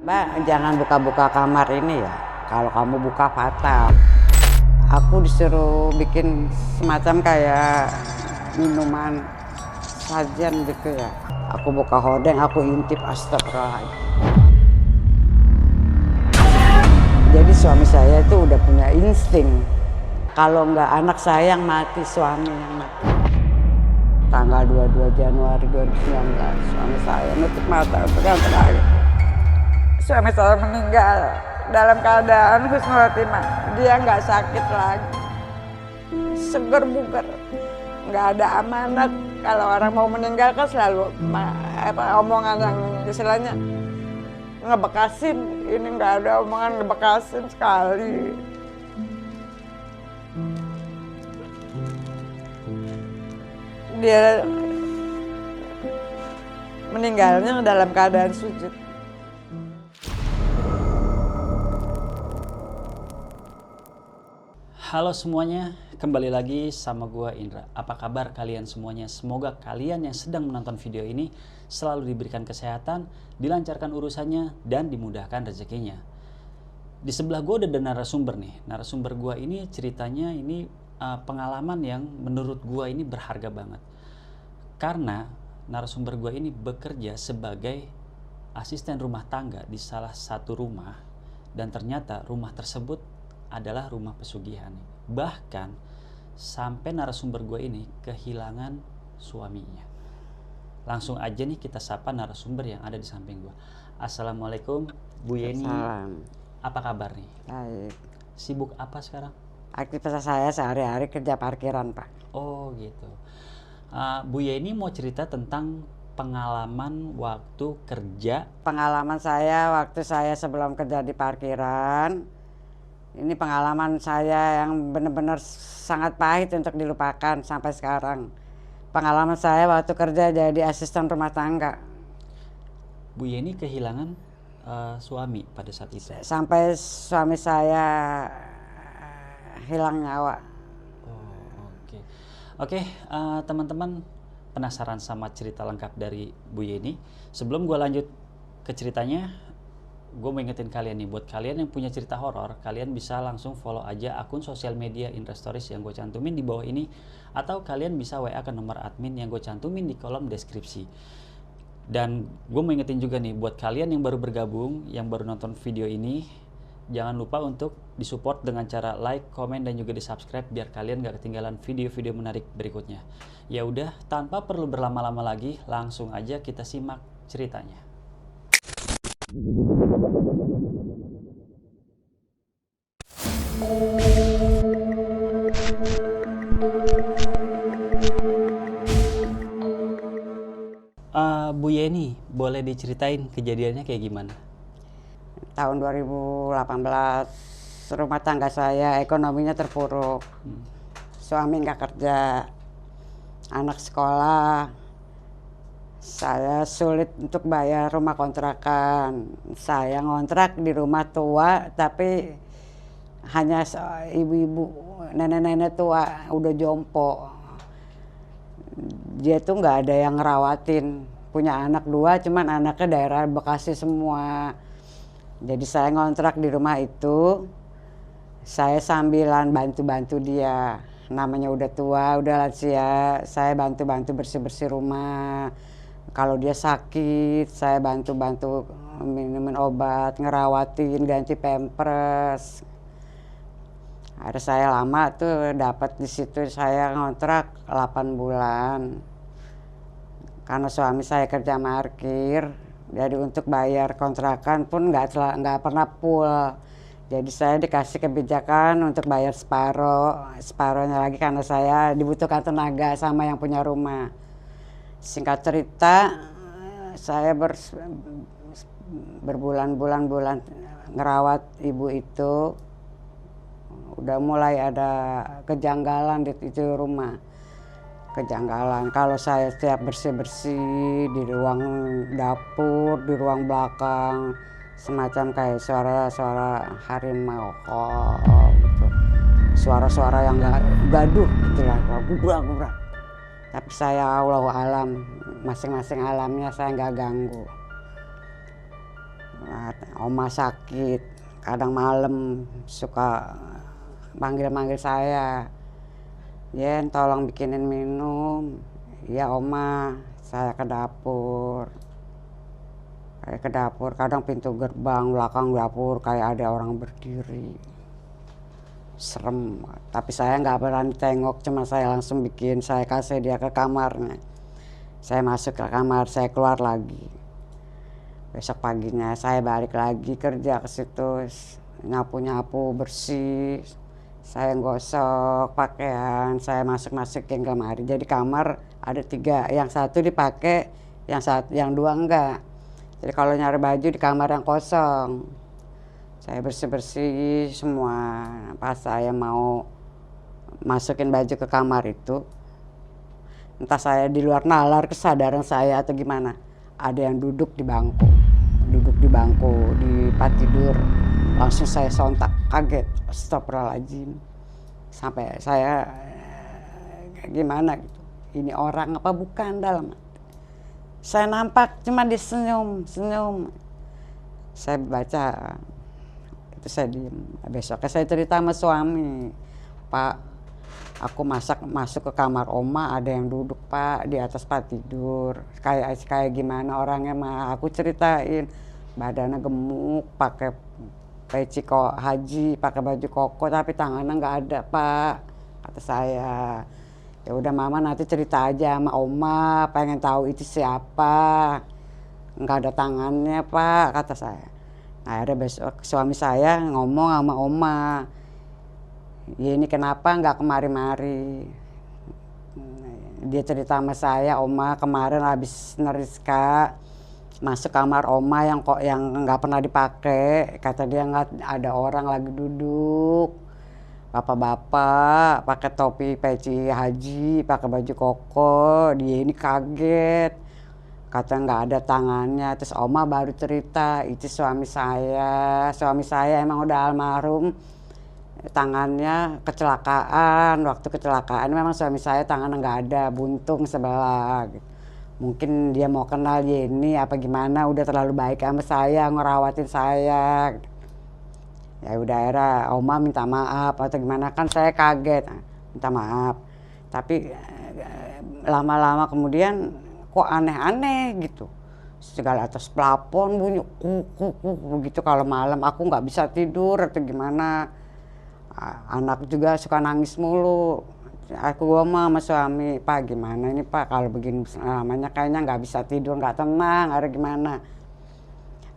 Mbak, jangan buka-buka kamar ini ya. Kalau kamu buka fatal. Aku disuruh bikin semacam kayak minuman sajian gitu ya. Aku buka hordeng, aku intip, astagfirullahaladzim. Jadi suami saya itu udah punya insting. Kalau nggak anak saya yang mati, suami yang mati. Tanggal 22 Januari 2019, suami saya nutup mata untuk yang terakhir. Suami saya meninggal dalam keadaan husnul khotimah. Dia nggak sakit lagi, seger bugar, nggak ada amanat. Kalau orang mau meninggal kan selalu omongan yang istilahnya ngebekasin. Ini nggak ada omongan ngebekasin sekali. Dia meninggalnya dalam keadaan sujud. Halo semuanya, kembali lagi sama gua Indra. Apa kabar kalian semuanya? Semoga kalian yang sedang menonton video ini selalu diberikan kesehatan, dilancarkan urusannya, dan dimudahkan rezekinya. Di sebelah gua ada narasumber nih. Narasumber gua ini ceritanya ini pengalaman yang menurut gua ini berharga banget. Karena narasumber gua ini bekerja sebagai asisten rumah tangga di salah satu rumah, dan ternyata rumah tersebut adalah rumah pesugihan. Bahkan sampai narasumber gue ini kehilangan suaminya. Langsung aja nih kita sapa narasumber yang ada di samping gue. Assalamualaikum Bu Yeni. Salam. Apa kabar nih? Baik. Sibuk apa sekarang? Aktivitas saya sehari-hari kerja parkiran, Pak. Oh gitu. Bu Yeni mau cerita tentang pengalaman waktu kerja. Pengalaman saya waktu saya sebelum kerja di parkiran. Ini pengalaman saya yang benar-benar sangat pahit untuk dilupakan sampai sekarang. Pengalaman saya waktu kerja jadi asisten rumah tangga. Bu Yeni kehilangan suami pada saat itu. Sampai suami saya hilang nyawa. Oh, oke, teman-teman penasaran sama cerita lengkap dari Bu Yeni? Sebelum gue lanjut ke ceritanya, gue mau ingetin kalian nih, buat kalian yang punya cerita horor, kalian bisa langsung follow aja akun sosial media Indra Stories yang gue cantumin di bawah ini, atau kalian bisa WA ke nomor admin yang gue cantumin di kolom deskripsi. Dan gue mau ingetin juga nih, buat kalian yang baru bergabung, yang baru nonton video ini, jangan lupa untuk disupport dengan cara like, komen, dan juga di subscribe biar kalian gak ketinggalan video-video menarik berikutnya. Ya udah, tanpa perlu berlama-lama lagi, langsung aja kita simak ceritanya. Bu Yeni, boleh diceritain kejadiannya kayak gimana? Tahun 2018 rumah tangga saya ekonominya terpuruk. Suami nggak kerja, anak sekolah. Saya sulit untuk bayar rumah kontrakan. Saya ngontrak di rumah tua, tapi hanya ibu-ibu, nenek-nenek tua, udah jompo. Dia tuh nggak ada yang ngerawatin. Punya anak 2, cuman anaknya daerah Bekasi semua. Jadi saya ngontrak di rumah itu. Saya sambilan bantu-bantu dia. Namanya udah tua, udah lansia. Saya bantu-bantu bersih-bersih rumah. Kalau dia sakit, saya bantu-bantu minumin obat, ngerawatin, ganti pampers. Ada saya lama tuh dapat di situ saya ngontrak 8 bulan. Karena suami saya kerja parkir, jadi untuk bayar kontrakan pun nggak pernah full. Jadi saya dikasih kebijakan untuk bayar separohnya lagi karena saya dibutuhkan tenaga sama yang punya rumah. Singkat cerita, saya berbulan-bulan ngerawat ibu itu. Udah mulai ada kejanggalan di itu rumah. Kejanggalan kalau saya setiap bersih-bersih di ruang dapur, di ruang belakang, semacam kayak suara-suara harimau gitu. Suara-suara yang gaduh gitulah, gubrak-gubrak. Tapi saya Allahu alam, masing-masing alamnya saya nggak ganggu. Oma sakit, kadang malam suka manggil-manggil saya, Yen tolong bikinin minum. Iya Oma, saya ke dapur. Kayak ke dapur, kadang pintu gerbang belakang dapur kayak ada orang berdiri. Serem, tapi saya nggak berani tengok, cuma saya langsung bikin, saya kasih dia ke kamarnya. Saya masuk ke kamar, saya keluar lagi. Besok paginya saya balik lagi kerja ke situ, nyapu-nyapu, bersih. Saya gosok pakaian, saya masukin ke lemari. Jadi kamar ada 3, yang satu dipakai, yang 2 enggak. Jadi kalau nyari baju di kamar yang kosong, saya bersih-bersih semua. Pas saya mau masukin baju ke kamar itu, entah saya di luar nalar kesadaran saya atau gimana, ada yang duduk di bangku di tempat tidur. Langsung saya sontak, kaget, astagfirullahaladzim. Sampai saya gimana gitu, ini orang apa bukan dalam. Saya nampak cuma disenyum. Saya baca, itu saya diem. Besoknya saya cerita sama suami, Pak, aku masuk ke kamar Oma, ada yang duduk Pak di atas tempat tidur. Kayak gimana orangnya mah, aku ceritain. Badannya gemuk, pakai peci haji, pakai baju koko, tapi tangannya nggak ada Pak, kata saya. Ya udah Mama nanti cerita aja sama Oma, pengen tahu itu siapa. Nggak ada tangannya Pak, kata saya. Nah, akhirnya besok suami saya ngomong sama Oma, ya ini kenapa nggak kemari-mari. Dia cerita sama saya, Oma kemarin habis neriska masuk kamar Oma yang nggak pernah dipakai, kata dia nggak ada orang lagi duduk, bapak-bapak pakai topi peci haji, pakai baju koko. Dia ini kaget, kata nggak ada tangannya. Terus Oma baru cerita, itu suami saya emang udah almarhum, tangannya kecelakaan. Waktu kecelakaan memang suami saya tangannya nggak ada, buntung sebelah gitu. Mungkin dia mau kenal Yeni apa gimana, udah terlalu baik sama saya, ngerawatin saya. Ya udah akhirnya Oma minta maaf atau gimana, kan saya kaget, minta maaf. Tapi lama-lama kemudian kok aneh-aneh gitu. Segala atas plafon bunyi begitu kalau malam, aku nggak bisa tidur atau gimana. Anak juga suka nangis mulu. Aku sama suami, Pak gimana ini Pak, kalau begini namanya kayaknya nggak bisa tidur, nggak tenang, ada gimana.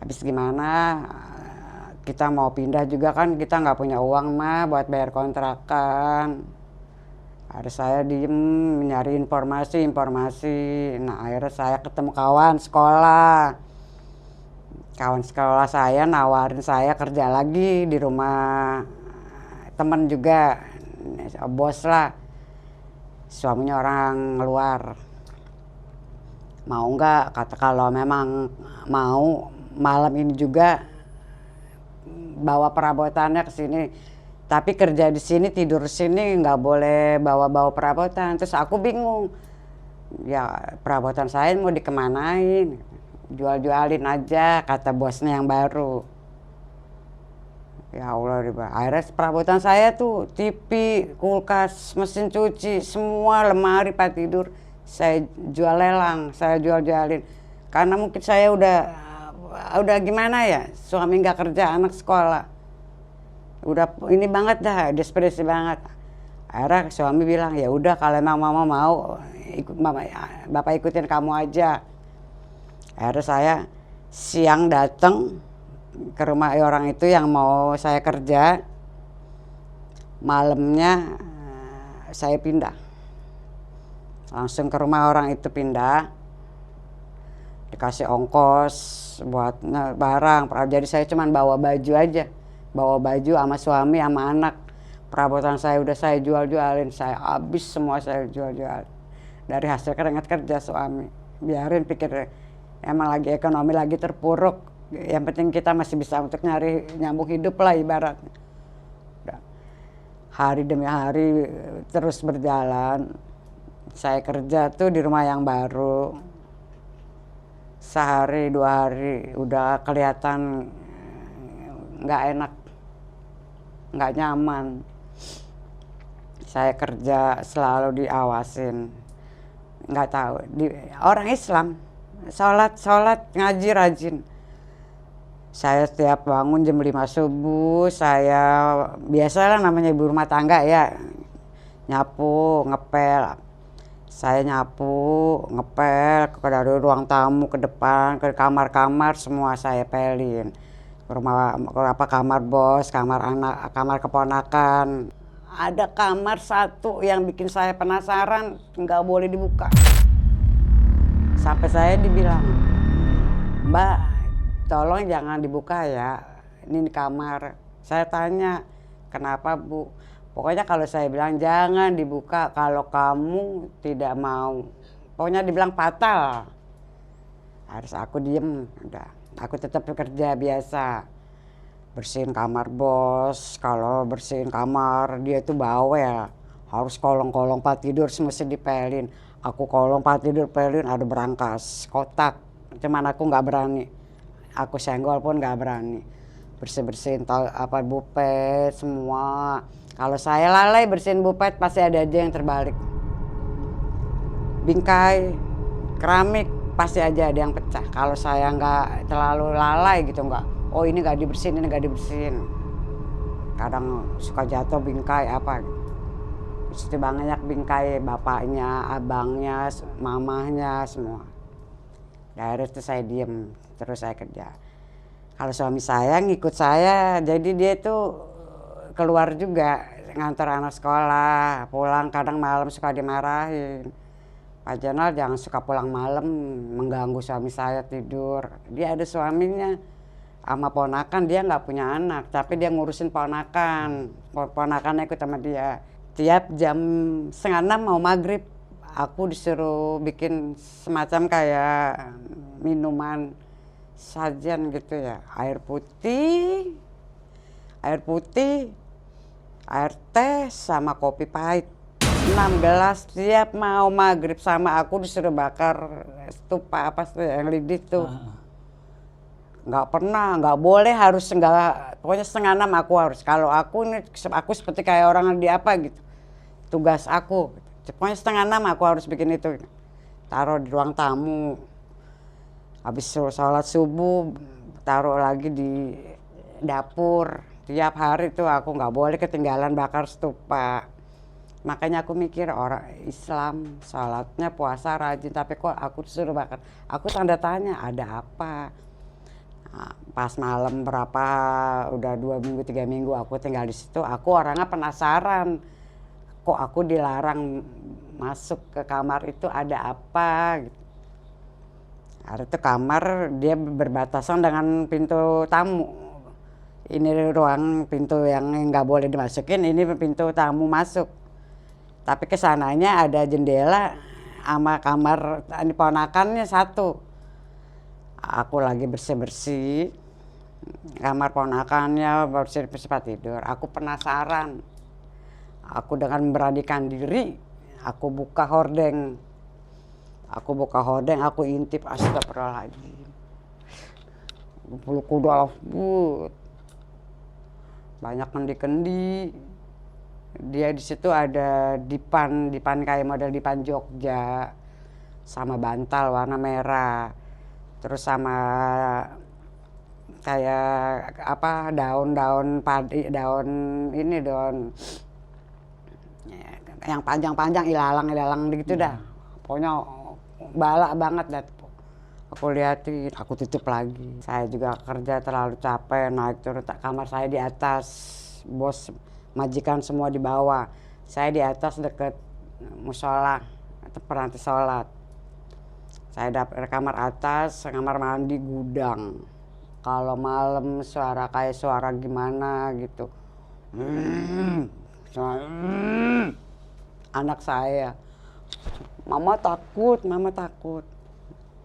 Habis gimana, kita mau pindah juga kan, kita nggak punya uang mah buat bayar kontrakan. Ada saya diem nyari informasi. Nah akhirnya saya ketemu kawan sekolah saya nawarin saya kerja lagi di rumah temen juga, bos lah. Suaminya orang luar. Mau nggak? Kata kalau memang mau, malam ini juga bawa perabotannya ke sini. Tapi kerja di sini, tidur di sini, nggak boleh bawa perabotan. Terus aku bingung. Ya perabotan saya mau dikemanain? Jual-jualin aja, kata bosnya yang baru. Ya Allah, akhirnya perabotan saya tuh TV, kulkas, mesin cuci, semua lemari tempat tidur saya jual lelang, saya jualin. Karena mungkin saya udah gimana ya, suami nggak kerja, anak sekolah, udah ini banget dah, desperasi banget. Akhirnya suami bilang, ya udah kalau emang Mama mau, Bapak ikutin kamu aja. Akhirnya saya siang datang ke rumah orang itu yang mau saya kerja, malamnya saya pindah langsung ke rumah orang itu, pindah, dikasih ongkos buat barang. Jadi saya cuma bawa baju aja, sama suami sama anak. Perabotan saya udah saya jualin, saya habis semua, saya jual dari hasil keringat kerja suami. Biarin, pikir emang lagi ekonomi lagi terpuruk, yang penting kita masih bisa untuk nyambung hidup lah ibaratnya. Hari demi hari terus berjalan. Saya kerja tuh di rumah yang baru. sehari 2 hari udah kelihatan nggak enak, nggak nyaman. Saya kerja selalu diawasin, nggak tahu orang Islam sholat ngaji rajin. Saya setiap bangun jam 5 subuh, saya biasalah namanya ibu rumah tangga ya, nyapu, ngepel. Saya nyapu, ngepel dari ruang tamu ke depan, ke kamar-kamar semua saya pelin. Kamar bos, kamar anak, kamar keponakan. Ada kamar satu yang bikin saya penasaran, nggak boleh dibuka. Sampai saya dibilang, "Mbak, tolong jangan dibuka ya, ini kamar." Saya tanya, "Kenapa Bu?" Pokoknya kalau saya bilang jangan dibuka kalau kamu tidak mau. Pokoknya dibilang fatal. Harus aku diem, udah. Aku tetap bekerja biasa. Bersihin kamar bos, kalau bersihin kamar dia tuh bawel. Harus kolong-kolong tempat tidur mesti dipelin. Aku kolong tempat tidur pelin ada berangkas, kotak. Cuman aku nggak berani. Aku senggol pun nggak berani. Bersih-bersihin bupet semua. Kalau saya lalai bersihin bupet pasti ada aja yang terbalik. Bingkai, keramik pasti aja ada yang pecah. Kalau saya nggak terlalu lalai gitu nggak. Oh ini nggak dibersihin, ini nggak dibersihin. Kadang suka jatuh bingkai apa. Mesti banyak bingkai bapaknya, abangnya, mamahnya semua. Dari itu saya diem, terus saya kerja. Kalau suami saya ngikut saya, jadi dia tuh keluar juga ngantar anak sekolah, pulang kadang malam suka dimarahin. Pak Jenal jangan suka pulang malam mengganggu suami saya tidur. Dia ada suaminya sama ponakan, dia nggak punya anak, tapi dia ngurusin ponakan. Ponakannya ikut sama dia. Tiap jam 5:30 mau maghrib, aku disuruh bikin semacam kayak minuman sajian gitu ya, air putih, air teh sama kopi pahit. 6 gelas tiap mau maghrib, sama aku disuruh bakar stupa apa tuh yang lidi tuh. Nggak pernah, nggak boleh, harus nggak, pokoknya 5:30 aku harus. Kalau aku seperti kayak orang di apa gitu, tugas aku. Pokoknya 5:30 aku harus bikin itu. Taruh di ruang tamu. Habis sholat subuh, taruh lagi di dapur. Tiap hari tuh aku nggak boleh ketinggalan bakar stupa. Makanya aku mikir orang Islam, sholatnya puasa rajin, tapi kok aku disuruh bakar. Aku tanda tanya, ada apa? Nah, pas malam berapa, udah 2 minggu 3 minggu aku tinggal di situ, aku orangnya penasaran. Kok aku dilarang masuk ke kamar itu, ada apa? Gitu. Ada tuh kamar dia berbatasan dengan pintu tamu. Ini ruang pintu yang nggak boleh dimasukin, ini pintu tamu masuk. Tapi kesananya ada jendela sama kamar ini ponakannya satu. Aku lagi bersih-bersih, kamar ponakannya bersih-bersih tidur. Aku penasaran. Aku dengan memberanikan diri, aku buka hordeng. Aku intip, astagfirullahaladzim. Bulu kudal, banyak kendi-kendi. Dia di situ ada dipan kayak model dipan Jogja, sama bantal warna merah, terus sama kayak apa daun padi, daun yang panjang-panjang, ilalang gitu dah. Pokoknya balak banget dah. Aku liatin, aku tutup lagi. Saya juga kerja terlalu capek, naik turun. Kamar saya di atas, bos majikan semua di bawah. Saya di atas deket musola, nanti sholat. Saya dapat kamar atas, kamar mandi gudang. Kalau malam kayak suara gimana gitu. Anak saya, mama takut.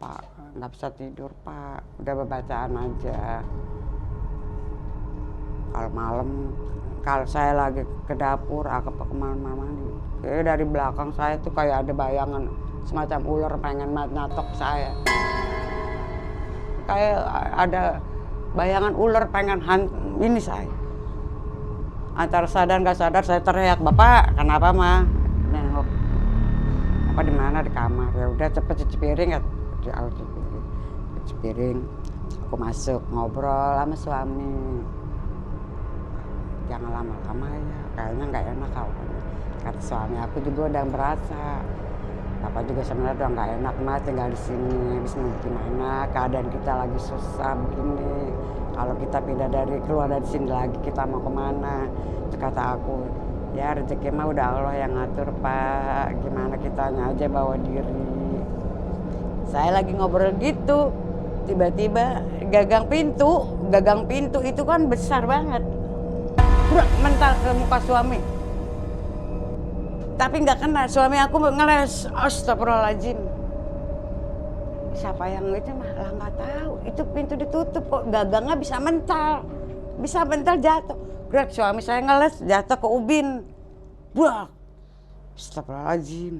Pak, nggak bisa tidur Pak, udah bacaan aja. Kalau malam, kalau saya lagi ke dapur, aku ke kemana-mana nih, dari belakang saya tuh kayak ada bayangan semacam ular pengen nyatok saya. kayak ada bayangan ular pengen ini saya. Antara sadar nggak sadar saya teriak, "Bapak, kenapa mah?" Nengok. "Apa di mana?" "Di kamar." Ya udah cepet cuci piring ya. Cuci piring. Aku masuk ngobrol sama suami. "Jangan lama-lama ya, kayaknya nggak enak kawannya." Kata suami, aku juga udah merasa. Bapak juga sebenarnya udah nggak enak mah tinggal di sini. Habis gimana? Keadaan kita lagi susah begini. Kalau kita keluar dari sini lagi kita mau kemana? Kata aku, ya rezeki mah udah Allah yang ngatur Pak. Gimana kitanya aja bawa diri. Saya lagi ngobrol gitu, tiba-tiba gagang pintu itu kan besar banget. Brak, mental ke muka suami. Tapi nggak kena, suami aku ngeles. Astagfirullahaladzim. Siapa yang itu mah lah nggak tahu. Itu pintu ditutup kok gagangnya bisa mental jatuh. Berat suami saya ngeles jatuh ke ubin. Buak. Astagfirullahaladzim.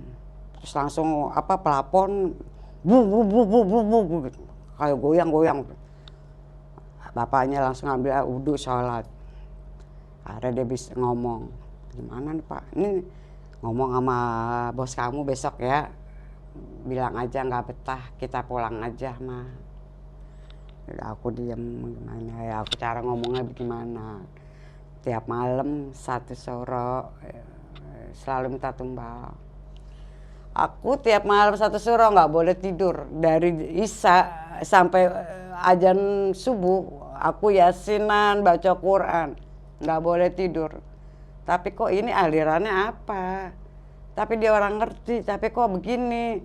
Terus langsung pelafon bu gitu. Kayak goyang. Bapaknya langsung ambil wudhu sholat. Akhirnya dia bisa ngomong, "Gimana nih Pak? Ini ngomong sama bos kamu besok ya. Bilang aja nggak betah, kita pulang aja mah." Aku diem, gimana ya, aku cara ngomongnya bagaimana. Tiap malam 1 suro selalu minta tumbal. Aku tiap malam 1 suro nggak boleh tidur. Dari Isya sampai azan subuh, aku yasinan, baca Quran. Nggak boleh tidur. Tapi kok ini alirannya apa? Tapi dia orang ngerti, tapi kok begini?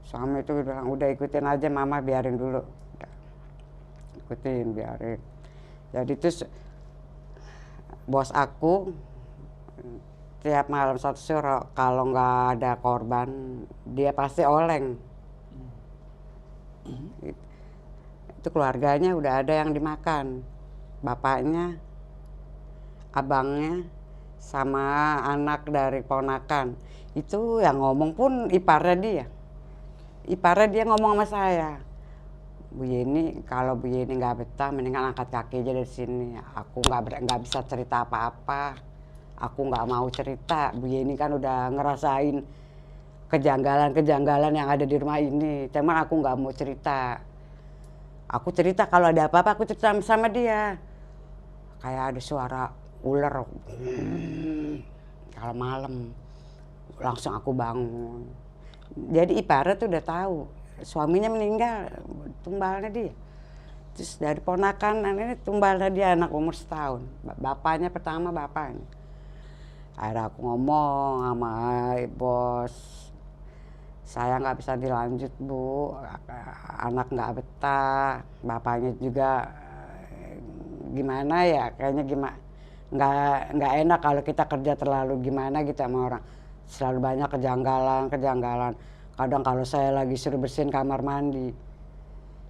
Suami itu bilang, "Udah ikutin aja mama, biarin dulu." Udah. Ikutin, biarin. Jadi terus bos aku tiap malam 1 suro kalau nggak ada korban dia pasti oleng. Itu keluarganya udah ada yang dimakan. Bapaknya, abangnya, sama anak dari ponakan. Itu yang ngomong pun iparnya dia. Iparnya dia ngomong sama saya, "Bu Yeni, kalau Bu Yeni nggak betah, mendingan angkat kaki aja dari sini. Aku nggak bisa cerita apa-apa. Aku nggak mau cerita. Bu Yeni kan udah ngerasain kejanggalan yang ada di rumah ini. Cuman aku nggak mau cerita. Aku cerita kalau ada apa-apa, aku cerita sama dia. Kayak ada suara ular. Kalau malam langsung aku bangun. Jadi iparnya tuh udah tahu suaminya meninggal, tumbalnya dia. Terus dari ponakan ini tumbalnya dia, anak umur 1 tahun. Bapaknya pertama bapaknya. Akhirnya aku ngomong sama bos, "Saya nggak bisa dilanjut Bu, anak nggak betah, bapaknya juga gimana ya, kayaknya gimana, nggak enak kalau kita kerja terlalu gimana gitu sama orang. Selalu banyak kejanggalan. Kadang kalau saya lagi suruh bersihin kamar mandi,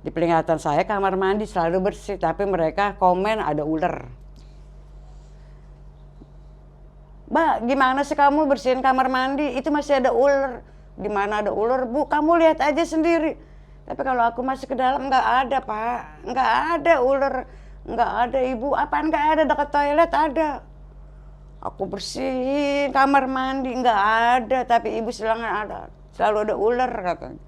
di peringatan saya kamar mandi selalu bersih, tapi mereka komen ada ular. Mbak, gimana sih kamu bersihin kamar mandi, itu masih ada ular. Di mana ada ular Bu, kamu lihat aja sendiri." Tapi kalau aku masuk ke dalam nggak ada Pak, nggak ada ular. Nggak ada Ibu, apaan nggak ada, dekat toilet ada. Aku bersihin kamar mandi, nggak ada, tapi Ibu bilang ada. Selalu ada ular katanya.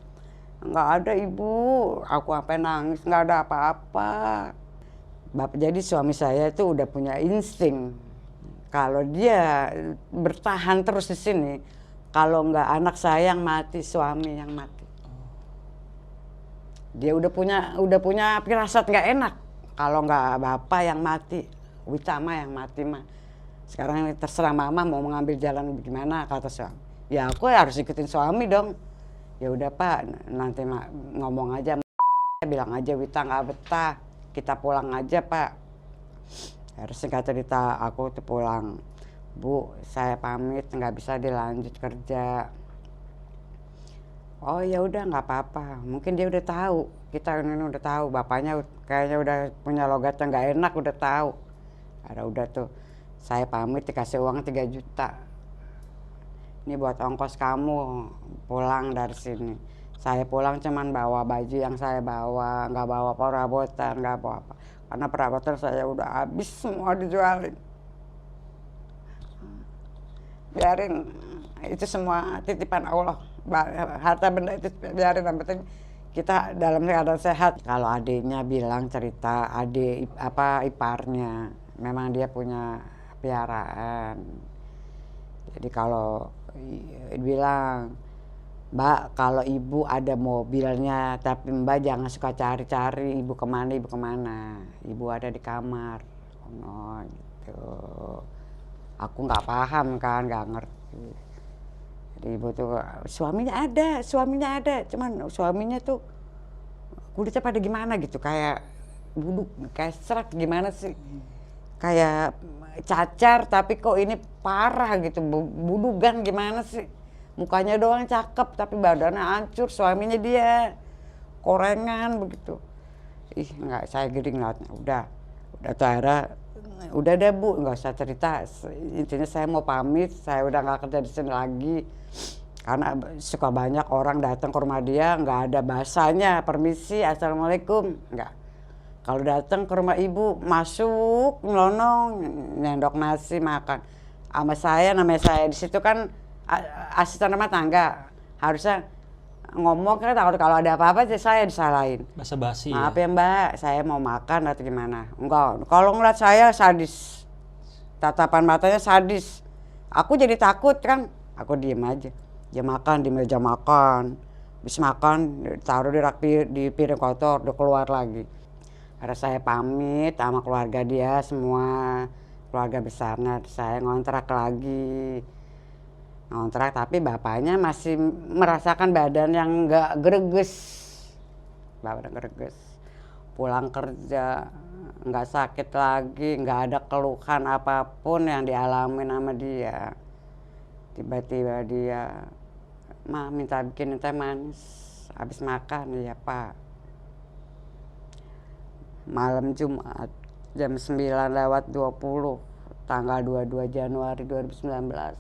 Nggak ada Ibu, aku sampai nangis, nggak ada apa-apa. Jadi suami saya itu udah punya insting. Kalau dia bertahan terus di sini, kalau nggak anak saya yang mati, suami yang mati. Dia udah punya firasat nggak enak. Kalau nggak bapak yang mati, Witama yang mati mah. Sekarang terserah mama mau mengambil jalan gimana, kata suami. Ya aku harus ikutin suami dong. Ya udah Pak, nanti ngomong aja, bilang aja Wita nggak betah, kita pulang aja Pak. Harus singkat cerita aku tuh pulang. "Bu, saya pamit, nggak bisa dilanjut kerja." "Oh ya udah nggak apa-apa." Mungkin dia udah tahu, kita ini udah tahu, bapaknya kayaknya udah punya logat yang nggak enak, udah tahu. Ada udah tuh, "Saya pamit, dikasih uang 3 juta. Ini buat ongkos kamu pulang dari sini. Saya pulang cuman bawa baju yang saya bawa, nggak bawa perabotan, nggak bawa apa. Karena perabotan saya udah habis semua dijualin. Biarin, itu semua titipan Allah. Harta benda itu biarin, yang penting kita dalam keadaan sehat. Kalau adiknya bilang cerita, adik iparnya, memang dia punya piaraan. Jadi kalau bilang, Mbak, kalau ibu ada mobilnya, tapi Mbak jangan suka cari-cari ibu kemana, ibu ada di kamar. Oh, gitu. Aku nggak paham kan, nggak ngerti. Jadi ibu tuh suaminya ada, cuman suaminya tuh kulitnya pada gimana gitu, kayak buduk, kayak serat gimana sih, kayak cacar tapi kok ini parah gitu, budugan gimana sih, mukanya doang cakep tapi badannya hancur, suaminya dia korengan begitu. Ih, nggak, saya gede ngeliatnya, udah tuh akhirnya udah deh Bu, nggak usah cerita, intinya saya mau pamit, saya udah nggak kerja di sini lagi. Karena suka banyak orang datang ke rumah dia nggak ada bahasanya, permisi, assalamualaikum, nggak. Kalau datang ke rumah ibu, masuk melonong, nyendok nasi, makan. Sama saya, namanya saya di situ kan asisten rumah tangga, harusnya ngomong kan, kalau ada apa-apa saya disalahin. Basa-basi Maaf ya. ya Mbak, saya mau makan atau gimana? Enggak, kalau ngeliat saya sadis, tatapan matanya sadis. Aku jadi takut kan, aku diem aja. Dia makan di meja makan, habis makan taruh di piring kotor, udah keluar lagi. Ada saya pamit sama keluarga dia semua, keluarga besarnya, saya ngontrak lagi. Ngontrak tapi bapaknya masih merasakan badan yang nggak greges. Badan greges. Pulang kerja nggak sakit lagi, nggak ada keluhan apapun yang dialami sama dia. Tiba-tiba dia, Ma minta bikinin teh manis. Habis makan, ya Pak. Malam Jumat jam 9:20, tanggal 22 Januari 2019.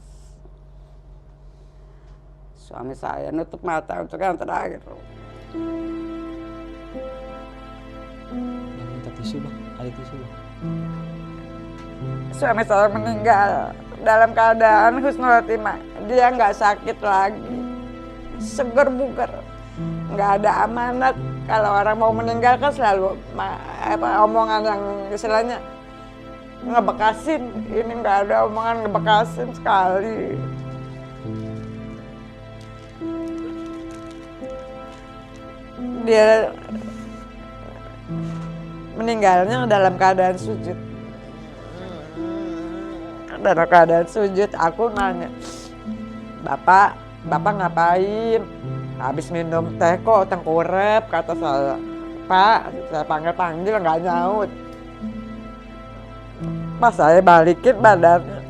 Suami saya nutup mata untuk yang terakhir. Minta tisu Bang, ada tisu Bang. Suami saya meninggal dalam keadaan husnul khotimah. Dia nggak sakit lagi, seger buger, nggak ada amanat. Kalau orang mau meninggal kan selalu omongan yang istilahnya ngebekasin. Ini nggak ada omongan ngebekasin sekali. Dia meninggalnya dalam keadaan sujud. Dalam keadaan sujud, aku nanya, Bapak ngapain? Habis minum teh kok tengkurap, kata saya. Pak, saya panggil nggak nyaut. Pas saya balikin badannya,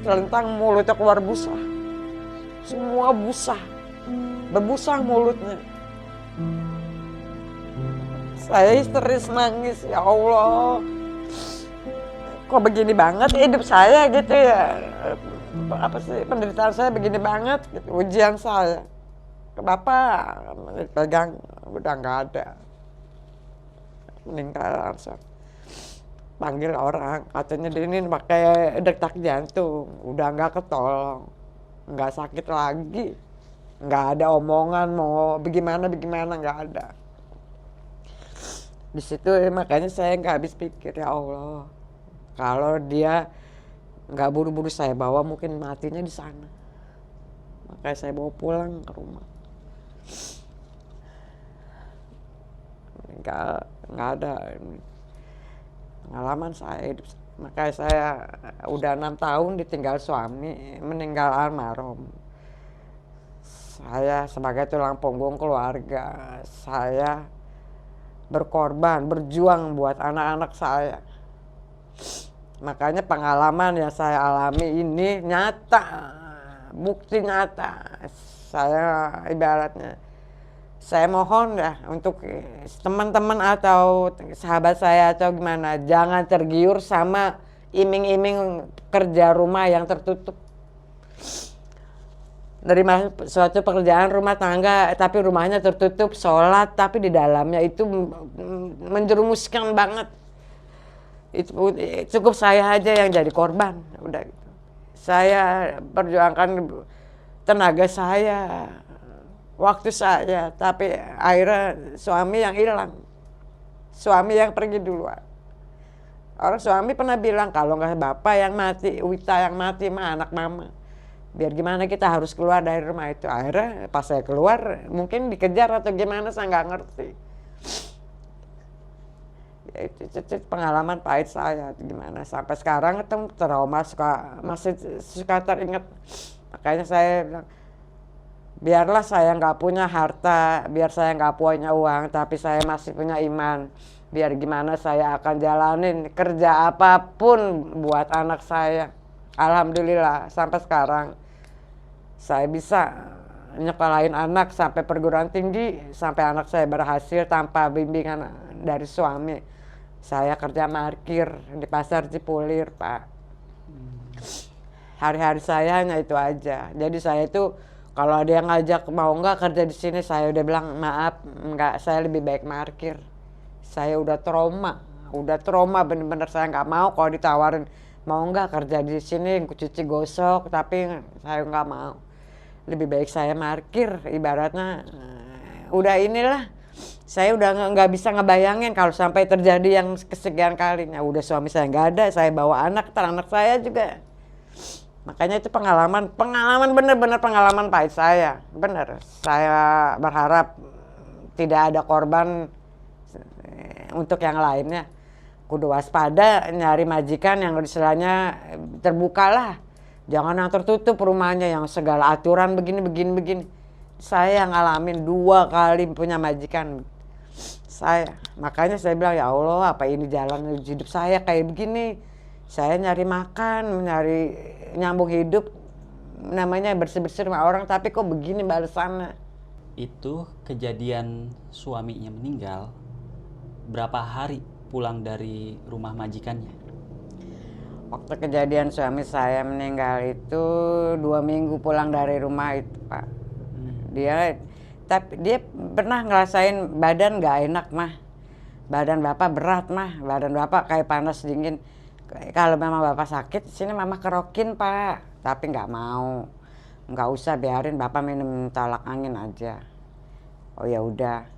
telentang mulutnya keluar busa. Semua busa, berbusa mulutnya. Saya histeris nangis, ya Allah. Kok begini banget hidup saya gitu ya. Apa sih penderitaan saya begini banget gitu, ujian saya. Ke Bapak pegang udah nggak ada. Meninggal langsung. Panggil orang, katanya dia ini pakai detak jantung, udah nggak ketolong. Nggak sakit lagi. Nggak ada omongan mau bagaimana nggak ada. Di situ makanya saya nggak habis pikir, ya Allah, kalau dia nggak buru-buru saya bawa mungkin matinya di sana. Makanya saya bawa pulang ke rumah. Nggak ada pengalaman saya hidup. Makanya saya udah 6 tahun ditinggal suami, meninggal almarhum. Saya sebagai tulang punggung keluarga, saya berkorban, berjuang buat anak-anak saya. Makanya pengalaman yang saya alami ini nyata, bukti nyata. Saya ibaratnya, saya mohon ya untuk teman-teman atau sahabat saya atau gimana, jangan tergiur sama iming-iming kerja rumah yang tertutup. suatu pekerjaan rumah tangga, tapi rumahnya tertutup, sholat, tapi di dalamnya itu menjerumuskan banget. Itu cukup saya aja yang jadi korban, udah gitu. Saya perjuangkan tenaga saya, waktu saya, tapi akhirnya suami yang hilang, suami yang pergi duluan. Orang suami pernah bilang kalau nggak bapak yang mati, Wita yang mati mah anak mama. Biar gimana kita harus keluar dari rumah itu. Akhirnya pas saya keluar mungkin dikejar atau gimana saya nggak ngerti. Ya, itu pengalaman pahit saya gimana. Sampai sekarang itu trauma, masih suka teringat. Makanya saya bilang, biarlah saya nggak punya harta, biar saya nggak punya uang, tapi saya masih punya iman. Biar gimana saya akan jalanin kerja apapun buat anak saya. Alhamdulillah sampai sekarang saya bisa nyekolahin anak sampai perguruan tinggi, sampai anak saya berhasil tanpa bimbingan dari suami. Saya kerja parkir di pasar Cipulir, Pak. Hari-hari saya hanya itu aja. Jadi saya itu kalau ada yang ngajak mau nggak kerja di sini, saya udah bilang maaf, nggak, saya lebih baik parkir. Saya udah trauma bener-bener. Saya nggak mau kalau ditawarin mau nggak kerja di sini cuci gosok, tapi saya nggak mau. Lebih baik saya parkir, ibaratnya udah inilah. Saya udah nggak bisa ngebayangin kalau sampai terjadi yang kesekian kalinya. Udah suami saya nggak ada, saya bawa anak, anak saya juga. Makanya itu pengalaman bener-bener pengalaman pahit saya, bener. Saya berharap tidak ada korban untuk yang lainnya. Kudu waspada, nyari majikan yang istilahnya terbukalah. Jangan yang tertutup rumahnya, yang segala aturan begini. Saya ngalamin 2 kali punya majikan. Makanya saya bilang, ya Allah, apa ini jalan hidup saya kayak begini. Saya nyari makan, nyambung hidup, namanya bersih-bersih rumah orang, tapi kok begini balasannya. Itu kejadian suaminya meninggal, berapa hari pulang dari rumah majikannya? Waktu kejadian suami saya meninggal itu 2 minggu pulang dari rumah itu, Pak. Dia pernah ngerasain badan nggak enak mah. Badan bapak berat mah, badan bapak kayak panas dingin. Kalau memang bapak sakit, sini mama kerokin, Pak. Tapi nggak mau, nggak usah, biarin bapak minum tolak angin aja. Oh ya udah.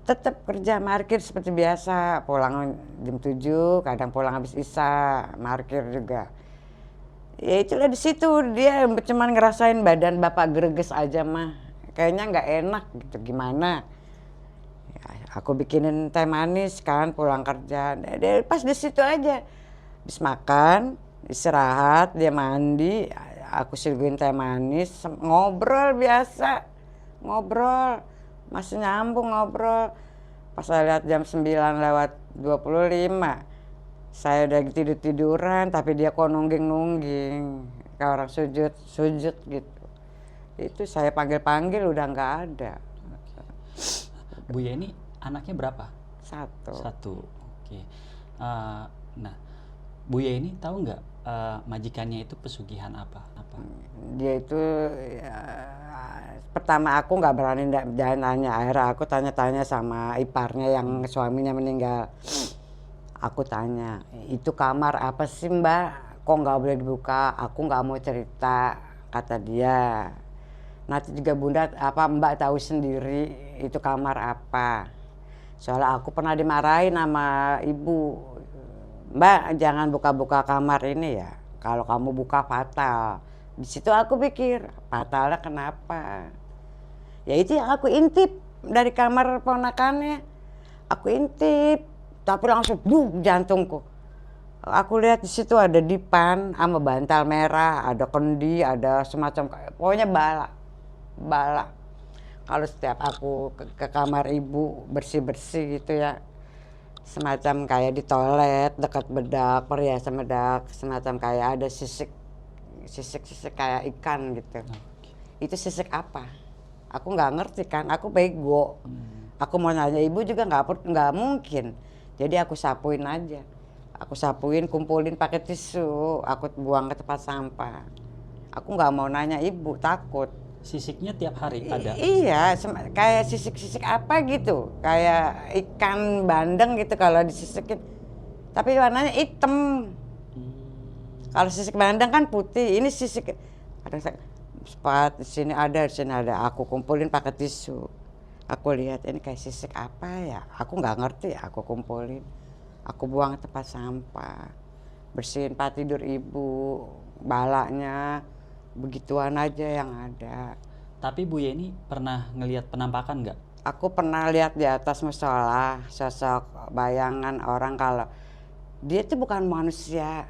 Tetap kerja parkir seperti biasa, pulang jam 7, kadang pulang habis isya, parkir juga. Ya itulah, di situ dia cuman ngerasain badan bapak greges aja mah. Kayaknya nggak enak gitu, gimana. Ya, aku bikinin teh manis kan pulang kerja. Dia pas di situ aja. Habis makan, istirahat, dia mandi, aku suguhin teh manis, ngobrol biasa. Ngobrol. Masih nyambung ngobrol. Pas saya lihat jam 9:25, saya udah tiduran, tapi dia kok nungging, kayak orang sujud gitu. Itu saya panggil udah nggak ada. Bu Yeni anaknya berapa? 1. Oke. Nah, Bu Yeni tahu nggak majikannya itu pesugihan apa? Dia itu pertama aku nggak berani nanya, akhirnya aku tanya-tanya sama iparnya yang suaminya meninggal. Aku tanya, itu kamar apa sih Mbak? Kok nggak boleh dibuka? Aku nggak mau cerita, kata dia. Nanti juga Bunda Mbak tahu sendiri itu kamar apa. Soalnya aku pernah dimarahin sama ibu. Mbak jangan buka-buka kamar ini ya. Kalau kamu buka fatal. Di situ aku pikir, fatalnya kenapa? Ya itu yang aku intip dari kamar ponakannya. Aku intip, tapi langsung buk jantungku. Aku lihat di situ ada dipan sama bantal merah, ada kendi, ada semacam, pokoknya bala. Kalau setiap aku ke kamar ibu bersih-bersih gitu ya, semacam kayak di toilet dekat bedak, perhiasan bedak, semacam kayak ada sisik kayak ikan gitu. Itu sisik apa? Aku nggak ngerti kan, aku bego. Aku mau nanya ibu juga nggak mungkin. Jadi aku sapuin aja. Aku sapuin, kumpulin pakai tisu, aku buang ke tempat sampah. Aku nggak mau nanya ibu, takut. Sisiknya tiap hari ada. Iya, kayak sisik-sisik apa gitu, kayak ikan bandeng gitu kalau disisikin. Tapi warnanya hitam. Kalau sisik bandeng kan putih, ini sisik ada sepat di sini ada, di sini ada. Aku kumpulin pakai tisu. Aku lihat ini kayak sisik apa ya? Aku nggak ngerti. Aku kumpulin, aku buang ke tempat sampah, bersihin tempat tidur ibu, balanya, begituan aja yang ada. Tapi Bu Yeni pernah ngelihat penampakan nggak? Aku pernah lihat di atas musola sosok bayangan orang kalau dia itu bukan manusia,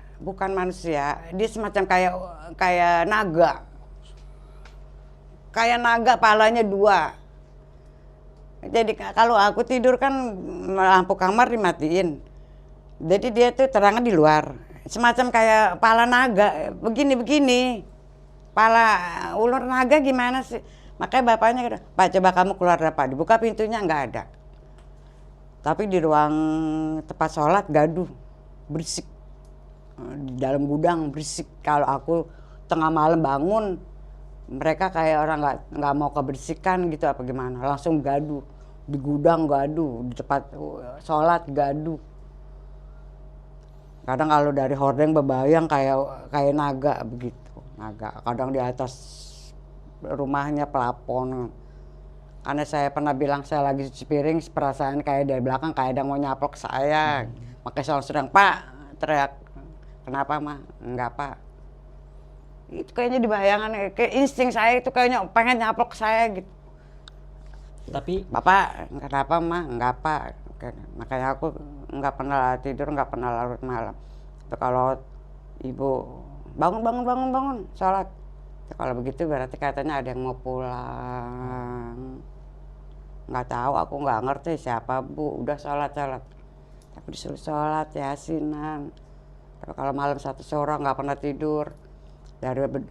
dia semacam kayak naga. Kayak naga palanya 2. Jadi kalau aku tidur kan lampu kamar dimatiin. Jadi dia tuh terangan di luar. Semacam kayak pala naga, begini-begini. Pala ular naga gimana sih? Makanya bapaknya kata, "Pak, coba kamu keluar Pak." Dibuka pintunya nggak ada. Tapi di ruang tempat sholat gaduh, berisik. Di dalam gudang berisik. Kalau aku tengah malam bangun, mereka kayak orang nggak mau kebersihan gitu apa gimana, langsung gaduh. Di gudang gaduh, di tempat sholat gaduh. Kadang kalau dari hordeng bebayang kayak naga begitu, naga. Kadang di atas rumahnya pelapon. Karena saya pernah bilang saya lagi cuci piring, perasaan kayak dari belakang kayak ada yang mau nyaplok saya. Makanya saya sedang, "Pak," teriak. "Kenapa mah?" "Enggak Pak." Itu kayaknya dibayangan, kayak insting saya itu kayaknya pengen nyaplok saya gitu. Tapi "Bapak, kenapa mah?" "Enggak Pak." Makanya aku nggak pernah tidur, nggak pernah larut malam. Tapi kalau ibu bangun, sholat. Kalau begitu berarti katanya ada yang mau pulang. Nggak tahu, aku nggak ngerti siapa Bu. Udah sholat. Tapi disuruh sholat yasinan. Tapi kalau malam satu sore nggak pernah tidur.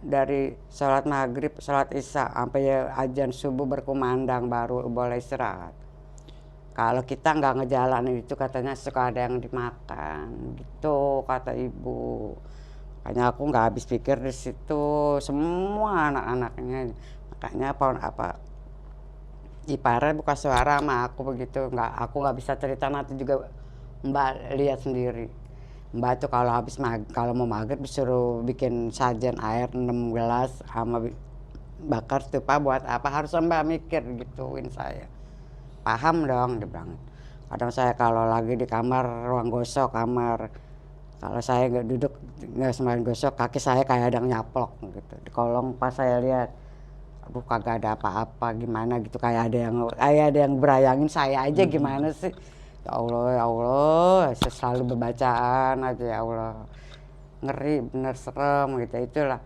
Dari sholat maghrib, sholat isya sampai azan subuh berkumandang baru boleh istirahat. Kalau kita nggak ngejalanin itu katanya suka ada yang dimakan gitu kata ibu. Makanya aku nggak habis pikir di situ, semua anak-anaknya. Makanya iparnya buka suara sama aku begitu. Aku nggak bisa cerita, nanti juga Mbak lihat sendiri. Mbak tuh kalau mau maghrib disuruh bikin sajen air 6 gelas sama bakar stupa buat apa, harus Mbak mikir gituin saya. Paham dong, dia bilang. Kadang saya kalau lagi di kamar ruang gosok kamar, kalau saya nggak duduk nggak sembahyang gosok, kaki saya kayak ada yang nyaplok gitu di kolong. Pas saya lihat, aduh kagak ada apa-apa, gimana gitu, kayak ada yang berayangin saya aja, gimana sih. Ya Allah, saya selalu berbacaan aja, ya Allah. Ngeri, bener serem gitu. Itulah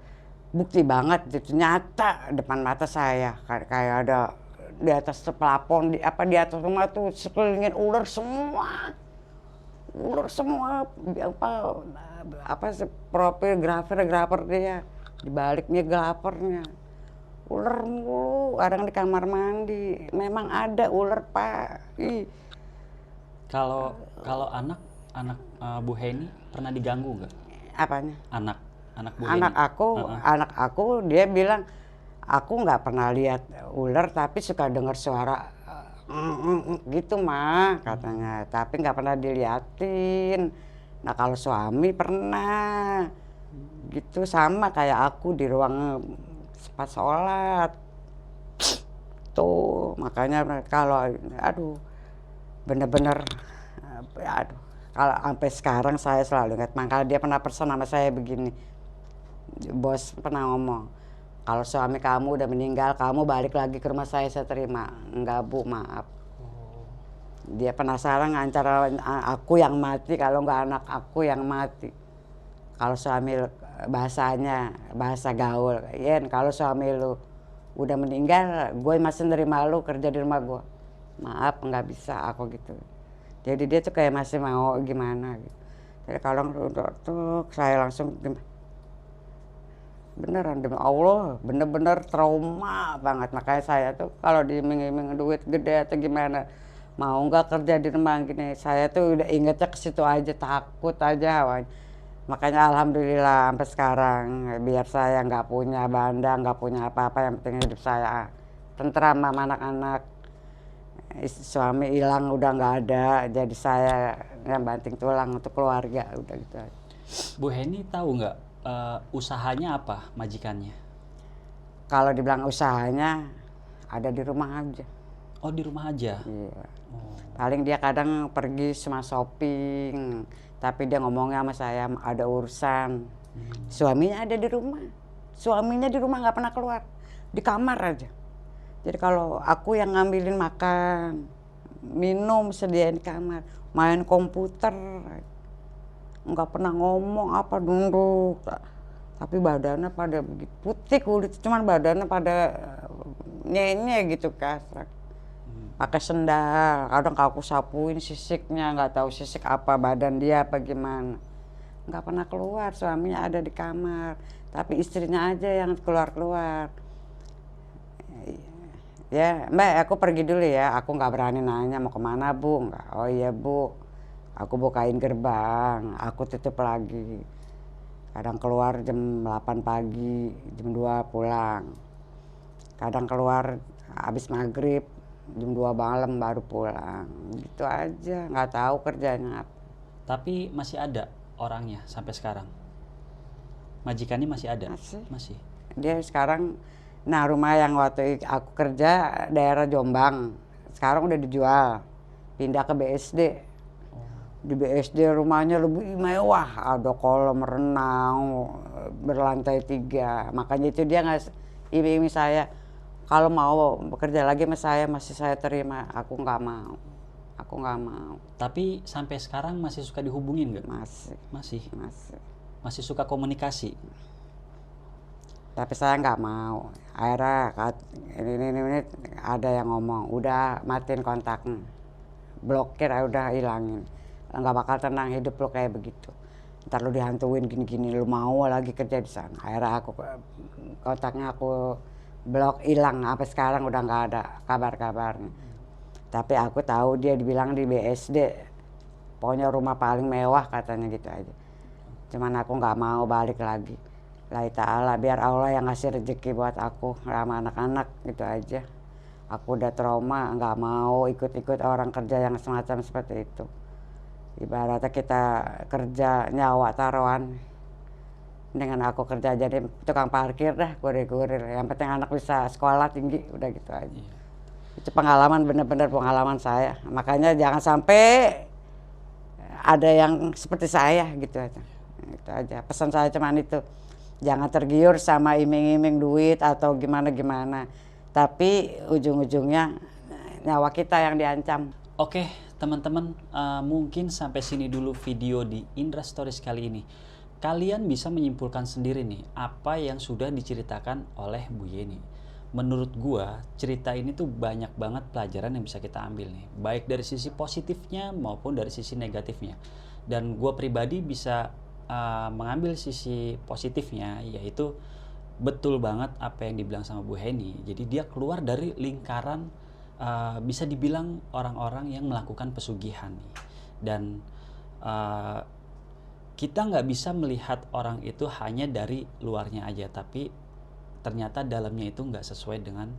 bukti banget itu, nyata depan mata saya, kayak ada di atas pelapon, di atas rumah tuh sekelilingin ular semua, profil grafer dia, di baliknya grafernya ular mulu. Kadang di kamar mandi memang ada ular Pak. kalau anak Bu Heni pernah diganggu nggak? Apanya? Anak Bu Heni. Anak aku dia bilang, "Aku nggak pernah lihat ular tapi suka dengar suara gitu mah," katanya. Tapi nggak pernah diliatin. Nah kalau suami pernah gitu, sama kayak aku di ruang pas sholat tuh. Makanya kalau bener-bener kalau sampai sekarang saya selalu ingat. Makanya dia pernah pesan sama saya begini, bos pernah ngomong, "Kalau suami kamu udah meninggal, kamu balik lagi ke rumah saya terima." "Enggak Bu, maaf." Dia penasaran antara aku yang mati kalau nggak anak aku yang mati. Kalau suami, bahasa gaul, "Yen, kalau suami lu udah meninggal, gue masih nerima lu kerja di rumah gue." "Maaf, nggak bisa," aku gitu. Jadi dia tuh kayak masih mau gimana gitu. Jadi kalau tuh saya langsung beneran, demi Allah, bener-bener trauma banget. Makanya saya tuh kalau diiming-iming duit gede atau gimana, mau nggak kerja di rumah gini, saya tuh udah ingetnya ke situ aja, takut aja. Makanya alhamdulillah sampai sekarang biar saya nggak punya banda, nggak punya apa-apa, yang penting hidup saya tentram sama anak-anak. Suami hilang udah nggak ada, jadi saya yang banting tulang untuk keluarga udah gitu aja. Bu Heni tahu nggak usahanya apa majikannya? Kalau dibilang usahanya ada di rumah aja. Oh, di rumah aja. Iya. Oh. Paling dia kadang pergi sama shopping, tapi dia ngomongnya sama saya ada urusan. Suaminya ada di rumah. Suaminya di rumah nggak pernah keluar, di kamar aja. Jadi kalau aku yang ngambilin makan, minum, sediain di kamar, main komputer, nggak pernah ngomong apa nunduk. Tapi badannya pada begitu putih kulit, cuman badannya pada nyenye gitu kasar. Pakai sendal, kadang kalau aku sapuin sisiknya, nggak tahu sisik apa badan dia apa gimana. Nggak pernah keluar, suaminya ada di kamar, tapi istrinya aja yang keluar-keluar. Ya Mbak, aku pergi dulu ya, aku nggak berani nanya mau kemana Bu. Nggak. Oh iya Bu, aku bukain gerbang, aku tutup lagi. Kadang keluar jam 8 pagi, jam 2 pulang. Kadang keluar habis maghrib, jam 2 malam baru pulang. Gitu aja, nggak tahu kerjanya apa. Tapi masih ada orangnya sampai sekarang? Majikannya masih ada? Masih. Masih. Dia sekarang, nah rumah yang waktu aku kerja daerah Jombang, sekarang udah dijual, pindah ke BSD. Di BSD rumahnya lebih mewah, ada kolam renang berlantai 3. Makanya itu dia nggak, ibu saya kalau mau bekerja lagi sama saya masih saya terima, aku nggak mau. Tapi sampai sekarang masih suka dihubungin nggak? Masih. Masih suka komunikasi? Tapi saya nggak mau. Akhirnya ini ada yang ngomong, udah matiin kontaknya, blokir, udah hilangin. Nggak bakal tenang hidup lo kayak begitu. Ntar lo dihantuin gini-gini, lo mau lagi kerja di sana. Akhirnya kontaknya aku blok, hilang. Sampai sekarang udah nggak ada kabar-kabarnya. Tapi aku tahu dia dibilang di BSD, pokoknya rumah paling mewah katanya gitu aja. Cuman aku nggak mau balik lagi. Lillahi ta'ala, biar Allah yang ngasih rezeki buat aku sama anak-anak gitu aja. Aku udah trauma, nggak mau ikut-ikut orang kerja yang semacam seperti itu. Ibaratnya kita kerja nyawa taruhan, dengan aku kerja jadi tukang parkir dah, kurir-kurir. Yang penting anak bisa sekolah tinggi, udah gitu aja. Itu pengalaman, bener-bener pengalaman saya. Makanya jangan sampai ada yang seperti saya gitu aja. Itu aja. Pesan saya cuman itu. Jangan tergiur sama iming-iming duit atau gimana-gimana. Tapi ujung-ujungnya nyawa kita yang diancam. Oke, teman-teman, mungkin sampai sini dulu video di Indra Stories kali ini. Kalian bisa menyimpulkan sendiri nih apa yang sudah diceritakan oleh Bu Yeni. Menurut gua, cerita ini tuh banyak banget pelajaran yang bisa kita ambil nih, baik dari sisi positifnya maupun dari sisi negatifnya. Dan gua pribadi bisa mengambil sisi positifnya, yaitu betul banget apa yang dibilang sama Bu Heni. Jadi dia keluar dari lingkaran bisa dibilang orang-orang yang melakukan pesugihan nih. Dan kita nggak bisa melihat orang itu hanya dari luarnya aja, tapi ternyata dalamnya itu nggak sesuai dengan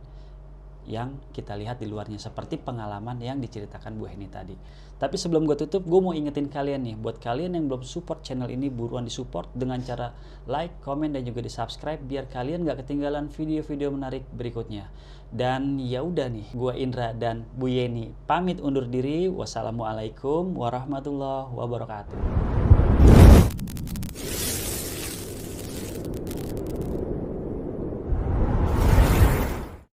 yang kita lihat di luarnya, seperti pengalaman yang diceritakan Bu Heni tadi. Tapi sebelum gue tutup, gue mau ingetin kalian nih, buat kalian yang belum support channel ini, buruan disupport dengan cara like, comment, dan juga di subscribe biar kalian gak ketinggalan video-video menarik berikutnya. Dan ya udah nih, gue Indra dan Bu Yeni pamit undur diri. Wassalamualaikum warahmatullahi wabarakatuh.